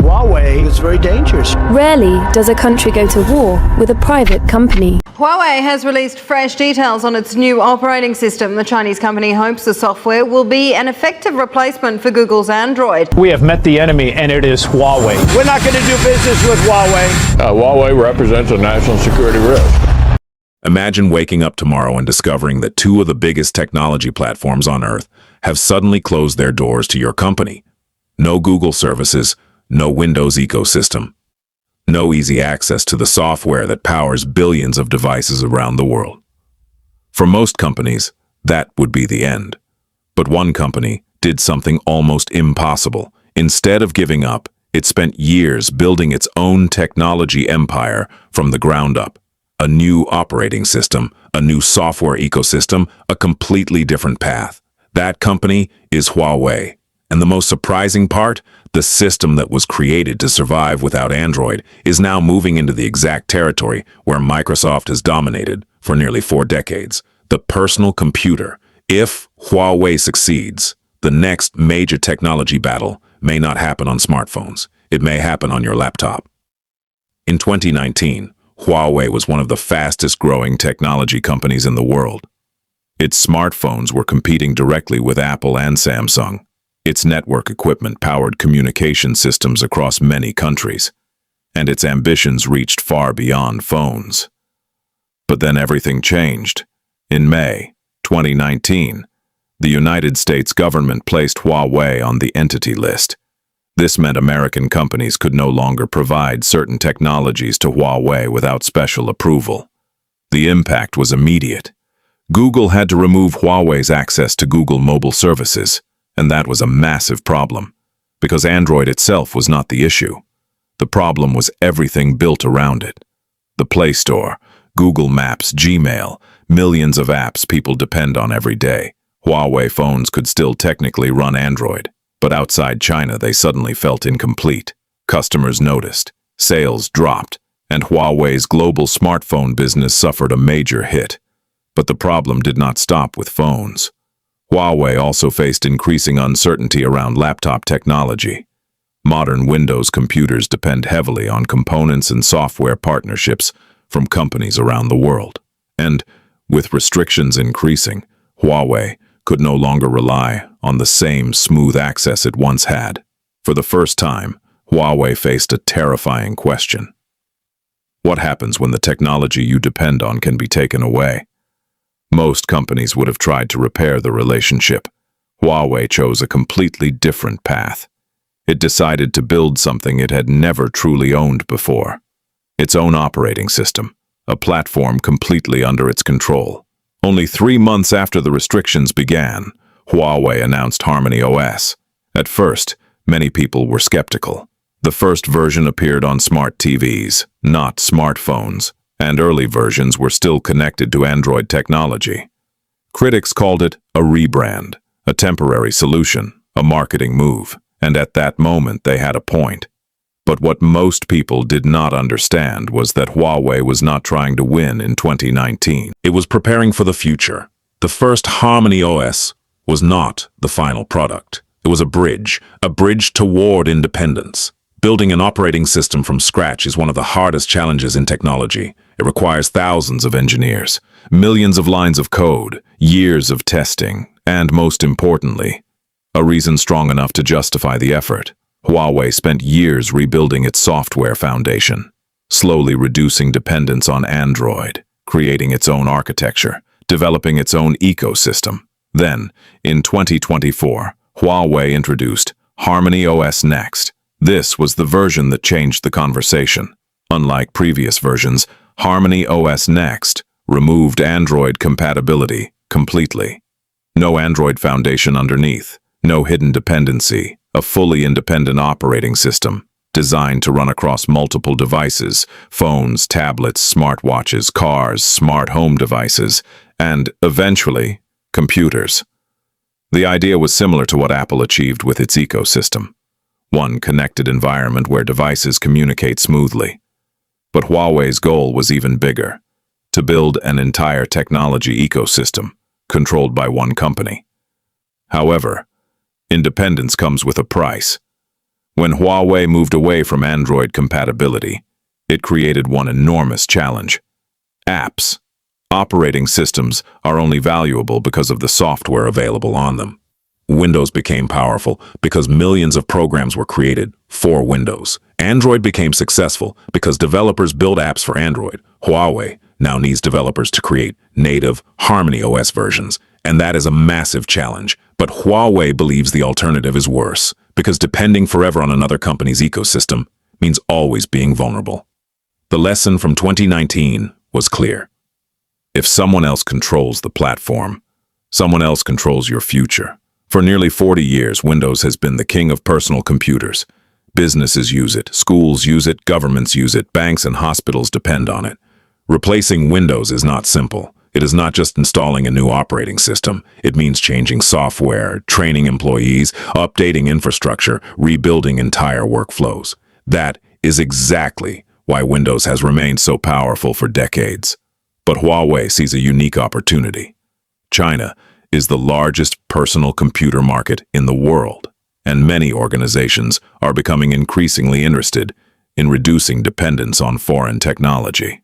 Huawei is very dangerous. Rarely does a country go to war with a private company. Huawei has released fresh details on its new operating system. The Chinese company hopes the software will be an effective replacement for Google's Android. We have met the enemy, and it is Huawei. We're not going to do business with Huawei. Huawei represents a national security risk. Imagine waking up tomorrow and discovering that two of the biggest technology platforms on Earth have suddenly closed their doors to your company. No Google services, no Windows ecosystem, no easy access to the software that powers billions of devices around the world. For most companies, that would be the end. But one company did something almost impossible. Instead of giving up, it spent years building its own technology empire from the ground up. A new operating system, a new software ecosystem, a completely different path. That company is Huawei. And the most surprising part, the system that was created to survive without Android is now moving into the exact territory where Microsoft has dominated for nearly 4 decades. The personal computer. If Huawei succeeds, the next major technology battle may not happen on smartphones. It may happen on your laptop. In 2019, Huawei was one of the fastest growing technology companies in the world. Its smartphones were competing directly with Apple and Samsung. Its network equipment powered communication systems across many countries, and its ambitions reached far beyond phones. But then everything changed. In May 2019, the United States government placed Huawei on the Entity List. This meant American companies could no longer provide certain technologies to Huawei without special approval. The impact was immediate. Google had to remove Huawei's access to Google mobile services, and that was a massive problem, because Android itself was not the issue. The problem was everything built around it. The Play Store, Google Maps, Gmail, millions of apps people depend on every day. Huawei phones could still technically run Android. But outside China, they suddenly felt incomplete. Customers noticed, sales dropped, and Huawei's global smartphone business suffered a major hit. But the problem did not stop with phones. Huawei also faced increasing uncertainty around laptop technology. Modern Windows computers depend heavily on components and software partnerships from companies around the world. And, with restrictions increasing, Huawei could no longer rely on the same smooth access it once had. For the first time, Huawei faced a terrifying question. What happens when the technology you depend on can be taken away? Most companies would have tried to repair the relationship. Huawei chose a completely different path. It decided to build something it had never truly owned before. Its own operating system, a platform completely under its control. Only 3 months after the restrictions began, Huawei announced Harmony OS. At first, many people were skeptical. The first version appeared on smart TVs, not smartphones, and early versions were still connected to Android technology. Critics called it a rebrand, a temporary solution, a marketing move, and at that moment they had a point. But what most people did not understand was that Huawei was not trying to win in 2019. It was preparing for the future. The first Harmony OS was not the final product. It was a bridge toward independence. Building an operating system from scratch is one of the hardest challenges in technology. It requires thousands of engineers, millions of lines of code, years of testing, and most importantly, a reason strong enough to justify the effort. Huawei spent years rebuilding its software foundation, slowly reducing dependence on Android, creating its own architecture, developing its own ecosystem. Then, in 2024, Huawei introduced Harmony OS Next. This was the version that changed the conversation. Unlike previous versions, Harmony OS Next removed Android compatibility completely. No Android foundation underneath, no hidden dependency, a fully independent operating system designed to run across multiple devices, phones, tablets, smartwatches, cars, smart home devices, and, eventually, computers. The idea was similar to what Apple achieved with its ecosystem. One connected environment where devices communicate smoothly. But Huawei's goal was even bigger, to build an entire technology ecosystem controlled by one company. However, independence comes with a price. When Huawei moved away from Android compatibility, it created one enormous challenge. Apps. Operating systems are only valuable because of the software available on them. Windows became powerful because millions of programs were created for Windows. Android became successful because developers build apps for Android. Huawei now needs developers to create native Harmony OS versions, and that is a massive challenge. But Huawei believes the alternative is worse, because depending forever on another company's ecosystem means always being vulnerable. The lesson from 2019 was clear. If someone else controls the platform, someone else controls your future. For nearly 40 years, Windows has been the king of personal computers. Businesses use it, schools use it, governments use it, banks and hospitals depend on it. Replacing Windows is not simple. It is not just installing a new operating system. It means changing software, training employees, updating infrastructure, rebuilding entire workflows. That is exactly why Windows has remained so powerful for decades. But Huawei sees a unique opportunity. China is the largest personal computer market in the world, and many organizations are becoming increasingly interested in reducing dependence on foreign technology.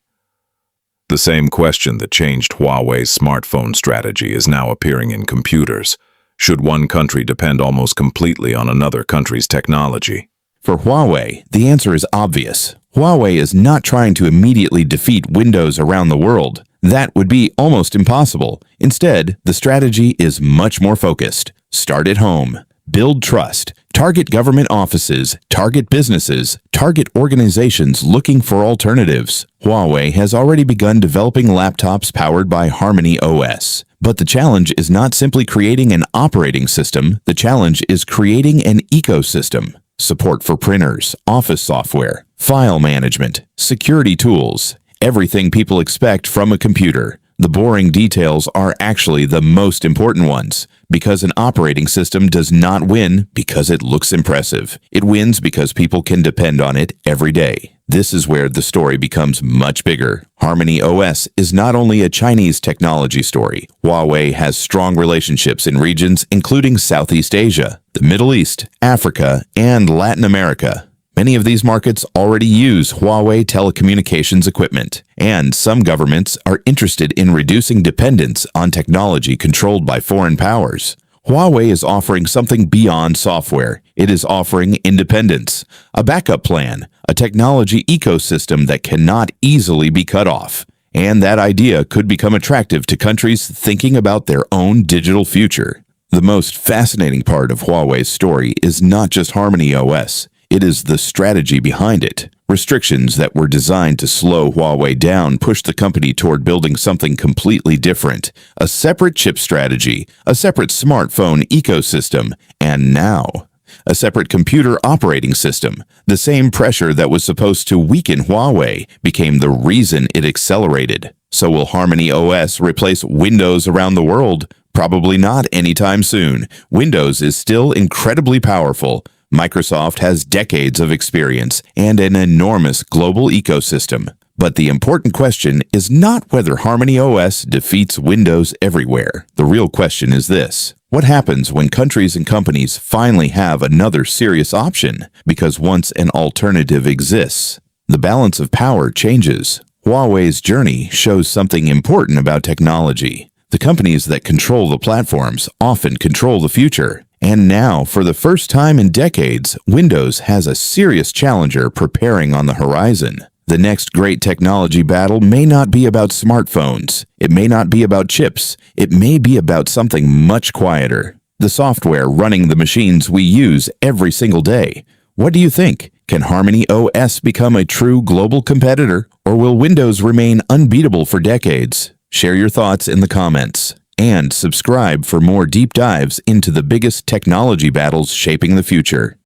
The same question that changed Huawei's smartphone strategy is now appearing in computers. Should one country depend almost completely on another country's technology? For Huawei, the answer is obvious. Huawei is not trying to immediately defeat Windows around the world. That would be almost impossible. Instead, the strategy is much more focused. Start at home. Build trust. Target government offices. Target businesses. Target organizations looking for alternatives. Huawei has already begun developing laptops powered by Harmony OS. But the challenge is not simply creating an operating system. The challenge is creating an ecosystem. Support for printers, office software, file management, security tools, everything people expect from a computer. The boring details are actually the most important ones, because an operating system does not win because it looks impressive. It wins because people can depend on it every day. This is where the story becomes much bigger. Harmony OS is not only a Chinese technology story. Huawei has strong relationships in regions including Southeast Asia, the Middle East, Africa, and Latin America. Many of these markets already use Huawei telecommunications equipment, and some governments are interested in reducing dependence on technology controlled by foreign powers. Huawei is offering something beyond software. It is offering independence, a backup plan, a technology ecosystem that cannot easily be cut off. And that idea could become attractive to countries thinking about their own digital future. The most fascinating part of Huawei's story is not just Harmony OS. It is the strategy behind it. Restrictions that were designed to slow Huawei down pushed the company toward building something completely different. A separate chip strategy, a separate smartphone ecosystem, and now, a separate computer operating system. The same pressure that was supposed to weaken Huawei became the reason it accelerated. So will Harmony OS replace Windows around the world? Probably not anytime soon. Windows is still incredibly powerful. Microsoft has decades of experience and an enormous global ecosystem. But the important question is not whether Harmony OS defeats Windows everywhere. The real question is this: what happens when countries and companies finally have another serious option? Because once an alternative exists, the balance of power changes. Huawei's journey shows something important about technology. The companies that control the platforms often control the future. And now, for the first time in decades, Windows has a serious challenger preparing on the horizon. The next great technology battle may not be about smartphones. It may not be about chips. It may be about something much quieter. The software running the machines we use every single day. What do you think? Can Harmony OS become a true global competitor, or will Windows remain unbeatable for decades? Share your thoughts in the comments. And subscribe for more deep dives into the biggest technology battles shaping the future.